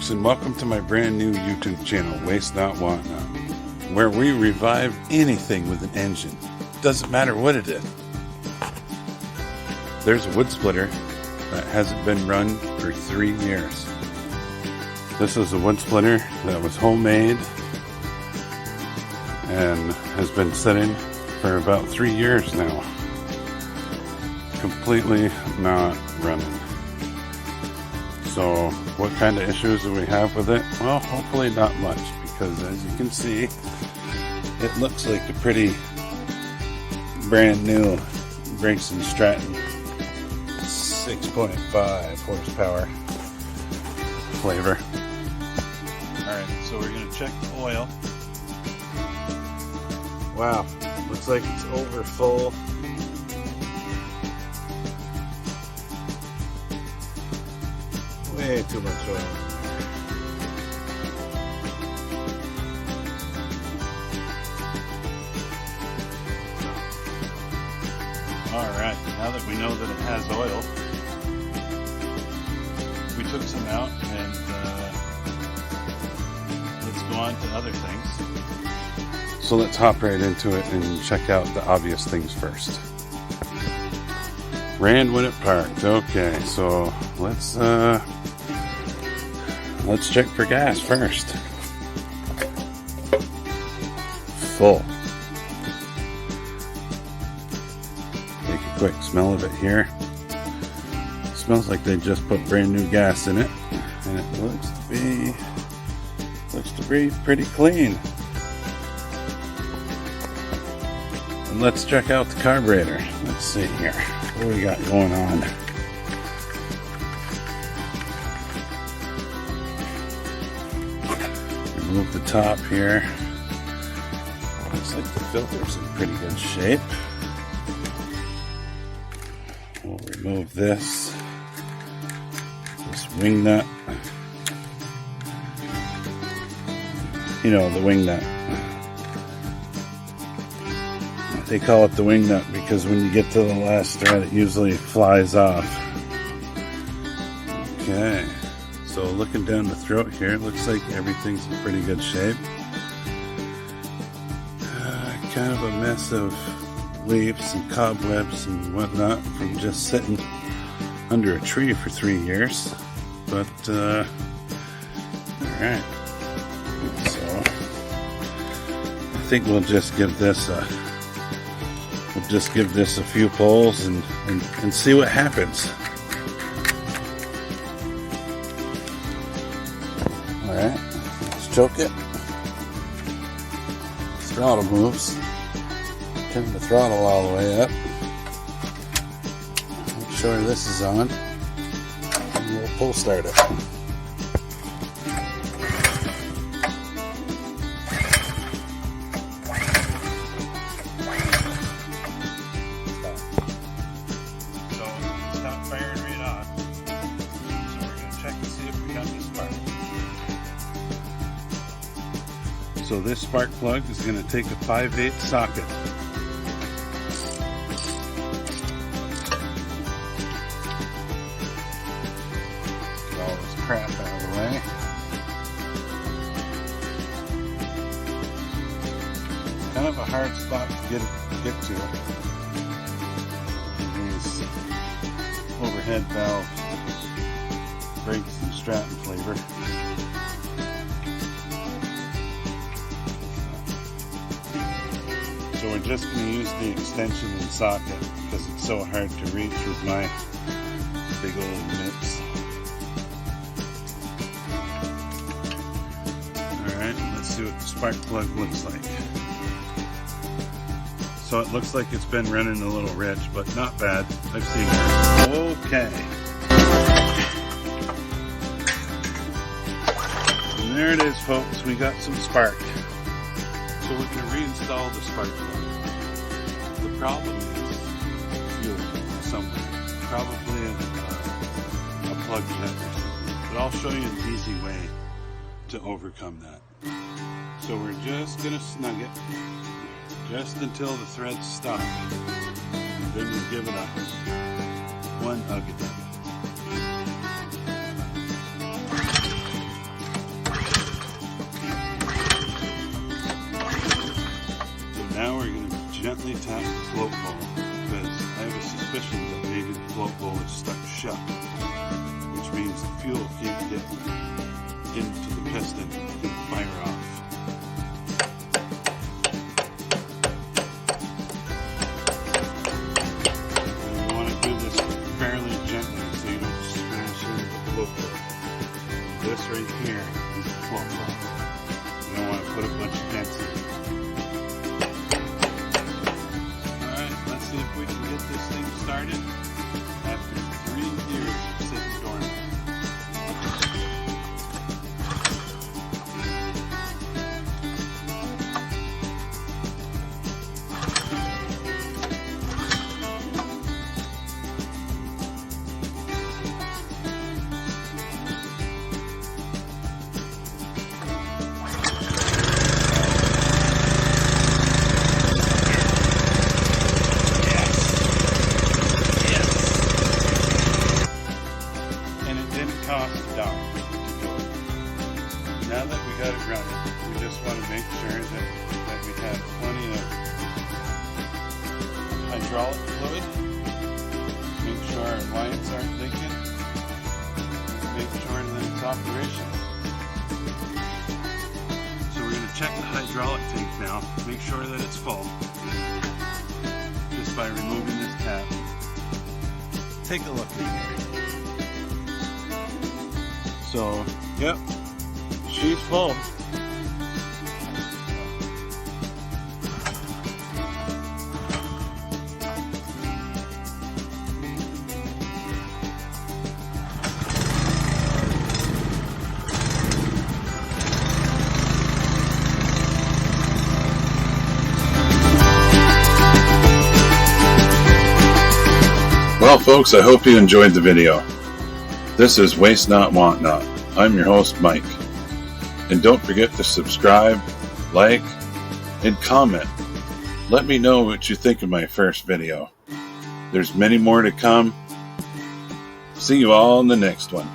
folks, and welcome to my brand new YouTube channel, Waste Not Want Not, where we revive anything with an engine. Doesn't matter what it is. There's a wood splitter that hasn't been run for 3 years. This is a wood splitter that was homemade and has been sitting for about 3 years now. Completely not running. So what kind of issues do we have with it? Well, hopefully not much, because as you can see, it looks like a pretty brand new Briggs & Stratton 6.5 horsepower flavor. Alright, so we're going to check the oil. Wow, looks like it's over full. Way too much oil. Alright, now that we know that it has oil, we took some out and let's go on to other things. So let's hop right into it and check out the obvious things first. Ran when it parked. Okay, so let's check for gas first. Full. Take a quick smell of it here. Smells like they just put brand new gas in it, and it looks to be pretty clean. And let's check out the carburetor. Let's see here. What do we got going on? Remove the top here. Looks like the filter's in pretty good shape. We'll remove this wing nut. You know, the wing nut. They call it the wing nut because when you get to the last thread, it usually flies off. Okay, so looking down the throat here, it looks like everything's in pretty good shape. Kind of a mess of leaves and cobwebs and whatnot from just sitting under a tree for 3 years. But, alright. So, I think we'll just give this a few pulls and see what happens. Alright, let's choke it. Throttle moves. Turn the throttle all the way up. Make sure this is on. And we'll pull start it. So this spark plug is going to take a 5/8 socket. Get all this crap out of the way. Kind of a hard spot to get to. These overhead valve Briggs & Stratton flavor. So we're just going to use the extension and socket because it's so hard to reach with my big old mitts. Alright, let's see what the spark plug looks like. So it looks like it's been running a little rich, but not bad. I've seen it. Okay. And there it is, folks. We got some spark. So we're going to reinstall the spark plug. The problem is fuel somewhere. Probably a plug jet or something. But I'll show you an easy way to overcome that. So we're just going to snug it just until the threads stop. And then we'll give it one ugga-dugga. gently tap the float bowl because I have a suspicion that maybe the float bowl is stuck shut, which means the fuel can't get into the piston and fire off. And you want to do this fairly gently so you don't smash into the float bowl. This right here is the float bowl. You don't want to put a bunch of dents in it. Let's see if we can get this thing started after 3 years of sitting dormant. Cost a dollar to do it. Now that we got it running, we just want to make sure that we have plenty of hydraulic fluid. Make sure our lines aren't leaking. Make sure that it's operational. So we're going to check the hydraulic tank now. Make sure that it's full. Just by removing this tap. Take a look at it. So, yep, she's full. Well, folks, I hope you enjoyed the video. This is Waste Not, Want Not. I'm your host, Mike. And don't forget to subscribe, like, and comment. Let me know what you think of my first video. There's many more to come. See you all in the next one.